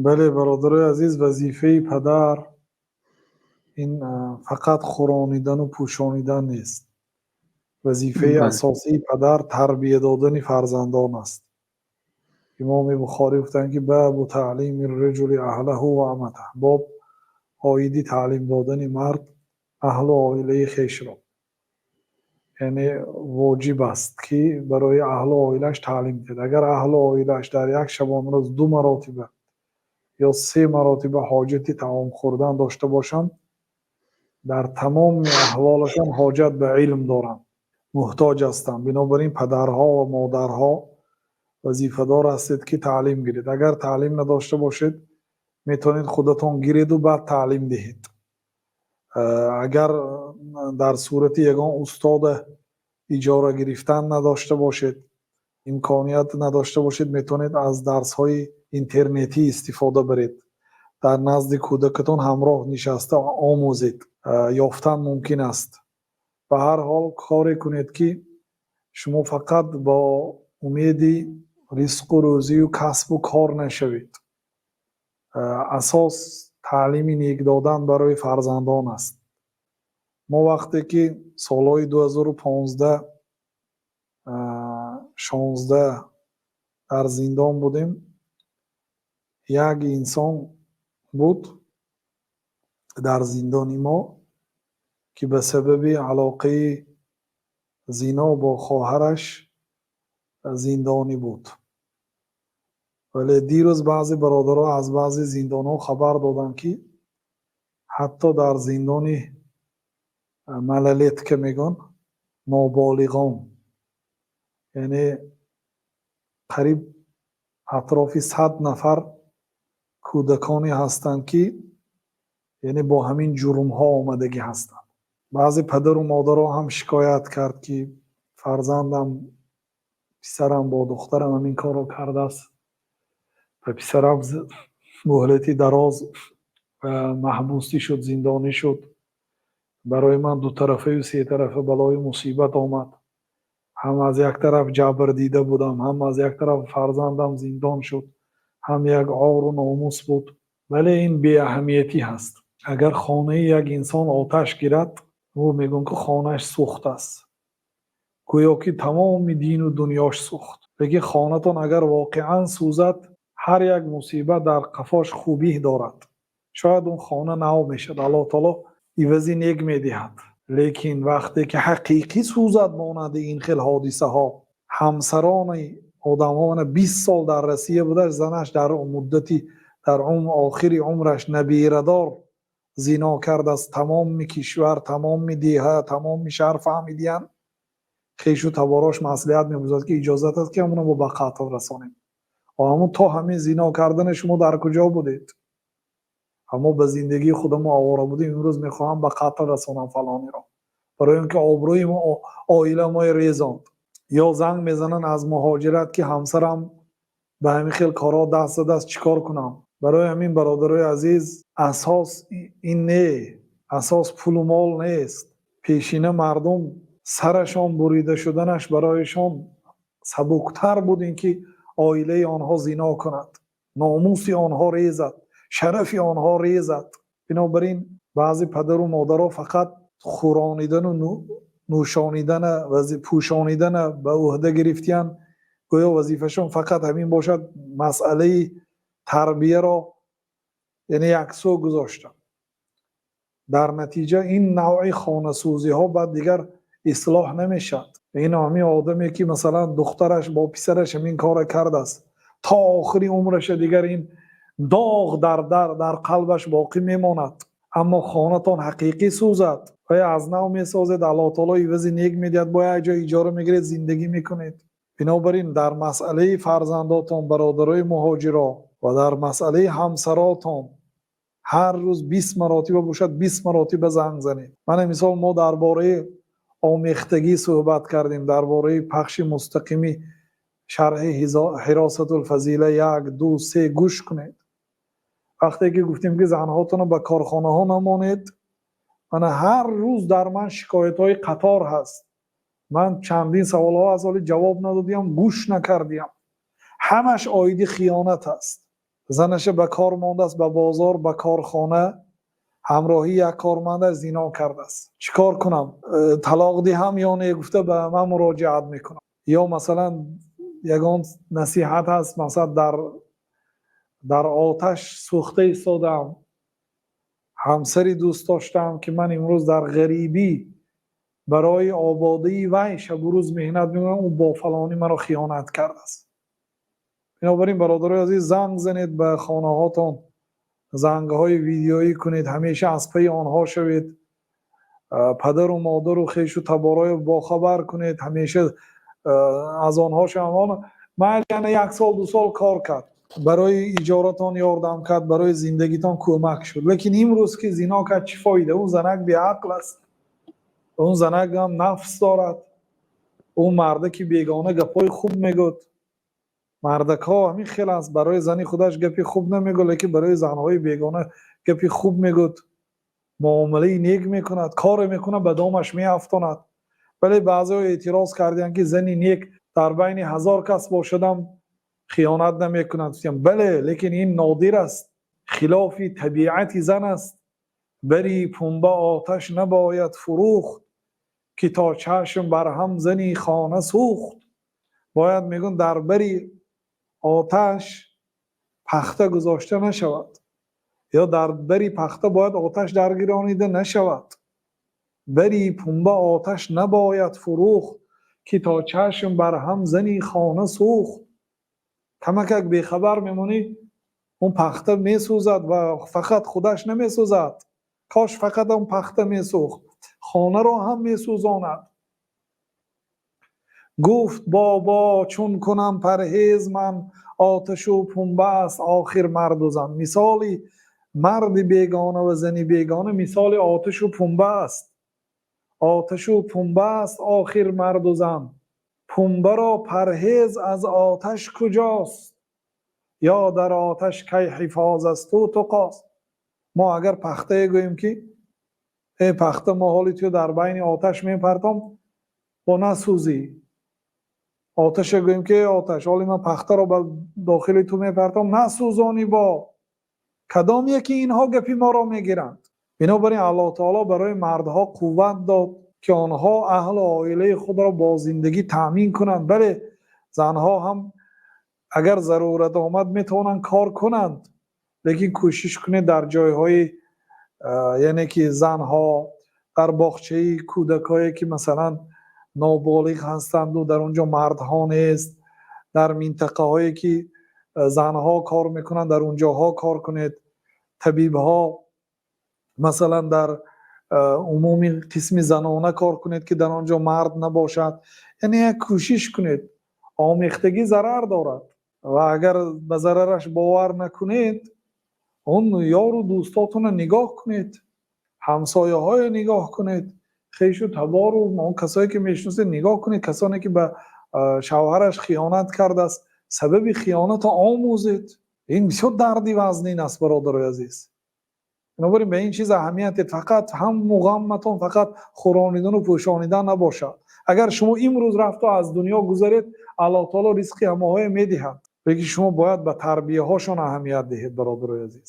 بله برادرای عزیز، وظیفه پدر این فقط خورانیدن و پوشانیدن نیست. وظیفه بله اساسی پدر تربیت دادن فرزندان است. امام بخاری گفتن که باب تعلیم الرجل اهله و امته، باب آیدی تعلیم دادن مرد اهل و عائله خویش را، یعنی واجب است که برای اهل و عائلش تعلیم دهد. اگر اهل و عائلش در یک شبانه روز 2 مرتبه یا 3 مرتبه حاجت طعام خوردن داشته باشند، در تمام احوالشان حاجت به علم دارند، محتاج هستند. بنابراین پدرها و مادرها وظیفه دار هستید که تعلیم گیرید. اگر تعلیم نداشته باشید میتونید خودتان گیرید و بعد تعلیم دهید. اگر در صورت یگان استاد اجاره گرفتن نداشته باشید، امکانیت نداشته باشید، میتونید از درس های اینترنتی استفاده برید، در نزد کودکتان همراه نشسته آموزید، یافتن ممکن است. به هر حال کاری کنید که شما فقط با امید رزق و روزی و کسب و کار نشوید. اساس تعلیم نیک دادن برای فرزندان است. ما وقتی که سالهای 2015 16 در زندان بودیم، یک انسان بود در زندان ما که به سبب علاقه زنا با خواهرش زندانی بود. ولی دیروز بعضی برادرها از بعضی زندان‌ها خبر دادند که حتی در زندان مللیت که میگن نابالغان، یعنی قریب اطراف 100 نفر کودکانی هستند که یعنی با همین جرم ها آمدگی هستند. بعضی پدر و مادرها هم شکایت کرد که فرزندم، پسرم با دخترم همین کار رو کرده است و پسرم مهلتی دراز محبوسی شد، زندانی شد. برای من 2 طرفه و 3 طرفه بلای مصیبت آمد. هم از یک طرف جبر دیده بودم، هم از یک طرف فرزندم زندان شد، هم یک عار و ناموس بود. ولی این بی اهمیتی هست. اگر خانه یک انسان آتش گیرد، او میگن که خانهش سوخت است، گویا که تمام دین و دنیاش سوخت. بگی خانه‌تان اگر واقعا سوزد، هر یک مصیبت در قفاش خوبی دارد، شاید اون خانه نو میشد، الله تعالی عوضی نیک میدهد. لیکن وقتی که حقیقی سوزد مانند این خیل حادثه ها، همسران آدم ها 20 سال در روسیه بوده، زنش در مدتی در آخر عمرش نبیردار زنا کرد، از تمام کشور، تمام دیه، تمام شهر فهمیدین، خیش و تباراش مصلحت می‌بود که اجازت است که همون رو با قتل رسانیم. اما تا همین زنا کردن شما در کجا بودید؟ اما به زندگی خودم آواره بودیم، امروز میخواهم به قتل رسانم فلانی را، برای اینکه آبروی ما، عائله ما ریزاند. یا زنگ میزنن از مهاجرت که همسرم به همین خیل کارا دست چیکار کنم. برای همین برادرای عزیز، اساس این نه، اساس پول و مال نیست. پیشینه مردم سرشان بریده شدنش برایشان سبکتر بود این که عائله آنها زنا کند، ناموس آنها ریزد، شرف آنها ریزد. بنابراین بعضی پدر و مادرها فقط خورانیدن و نوشانیدن و پوشانیدن به عهده گرفتن، گویا وظیفه‌شون فقط همین باشد، مسئله تربیه را یعنی یکسو گذاشتن. در نتیجه این نوع خانه سوزی ها بعد دیگر اصلاح نمیشد. این همین آدمی که مثلا دخترش با پسرش همین کار کرده است، تا آخری عمرش دیگر این داغ در قلبش باقی میماند. اما خانه تان حقیقی سوزد و از نو میسازد، الله تعالی عوض نیک میدهد، باید جای اجاره میگیرید، زندگی میکنید. بنابراین در مسئله فرزنداتان برادرای مهاجرا و در مسئله همسراتان هر روز 20 مرتبه باشد 20 مرتبه زنگ زنید. من مثال ما درباره آمیختگی صحبت کردیم، درباره پخش مستقیمی شرح حراست الفضیله 1 2 3 گوش کنید. وقتی که گفتیم که زنهاتون رو به کارخانه ها نمانید، من هر روز در من شکایت های قطار هست. من چندین سوال ها از حال جواب ندادیم، گوش نکردیم، همش آیدی خیانت است. زنش به کار مانده است، به بازار، به کارخانه همراهی یک کارمند زنا کرده است. چیکار کنم؟ طلاق دهم یا نه؟ گفته به من مراجعت میکنم. یا مثلا یگان نصیحت هست، مثلا در آتش سوخته ایستادم، همسری دوست داشتم که من امروز در غریبی برای آبادی وی شب و روز مهنت میکنم، او با فلانی مرا خیانت کرده است. بنابراین برادرای عزیز، زنگ زنید به خانه هاتون، زنگ های ویدیویی کنید، همیشه از پی آنها شوید، پدر و مادر و خویش و تبارای باخبر کنید، همیشه از آنها شما. من یعنی 1 سال 2 سال کار کرد، برای ایجارتان یاردم کرد، برای زندگیتان کمک شد، لیکن امروز که زنا کرد چی فایده؟ اون زنک بی عقل است، اون زنک هم نفس دارد، اون مرده که بیگانه گپای خوب میگد. مردک ها همین خیلی است، برای زنی خودش گپی خوب نمیگه، لیکن برای زنهای بیگانه گپی خوب میگد، معامله نیک میکند، کار میکنه به دامش میافتاند. ولی بعضی ها اعتراض کردن که زنی نیک در بین 1000 کس باشدم خیانت نمیکند. بله، لیکن این نادر است، خلاف طبیعت زن است. بری پنبه آتش نباید فروخت، که تا چشم بر هم زنی خانه سوخت. باید میگن در بری آتش پخته گذاشته نشود، یا در بری پخته باید آتش درگیرانیده نشود. بری پنبه آتش نباید فروخت، که تا چشم بر هم زنی خانه سوخت. کمک بیخبر میمونی، اون پخته میسوزد و فقط خودش نمیسوزد، کاش فقط اون پخته میسوخت، خانه را هم میسوزاند. گفت بابا چون کنم پرهیز من، آتش و پنبه است آخر مرد و زن. مثالی مرد بیگانه و زنی بیگانه مثال آتش و پنبه است. آتش و پنبه است آخر مرد و زن. پنبه را پرهیز از آتش کجاست، یا در آتش کی حفاظ است و تقاست. ما اگر پخته گوییم که ای پخته، ما حالی تو در بین آتش میپرتم با نسوزی. آتش گوییم که آتش، حالی من پخته را به داخل تو میپرتم نسوزانی. با کدام یکی اینها گپی ما را میگیرند؟ بنابراین الله تعالی برای مردها قوت داد که آنها اهل عائله خود را با زندگی تأمین کنند. بله، زنها هم اگر ضرورت آمد میتونن کار کنند، لیکن کوشش کنید در جایهای، یعنی که زنها در باغچه کودکایی که مثلا نابالغ هستند و در اونجا مردها نیست، در منطقه هایی که زنها کار میکنند در اونجاها کار کنید. طبیب ها مثلا در عمومی قسم زنانه کار کنید که در آنجا مرد نباشد. یعنی یک کوشش کنید. آمیختگی ضرر دارد و اگر به ضررش باور نکنید، اون یار و دوستاتون نگاه کنید، همسایه های نگاه کنید، خویش و تبار و اون کسایی که میشناسید نگاه کنید. کسانی که به شوهرش خیانت کرده است، سبب خیانت آموزید. این بسیار دردی وزنین است برادرای عزیز. بنابراین به این چیز اهمیت، فقط هم مغمتون فقط خورانیدن و پوشانیدن نباشد. اگر شما امروز رفت و از دنیا گذرید، الله تعالی رزق همه های میدهد، بلکه شما باید به تربیه هاشون اهمیت دهید برادرای عزیز.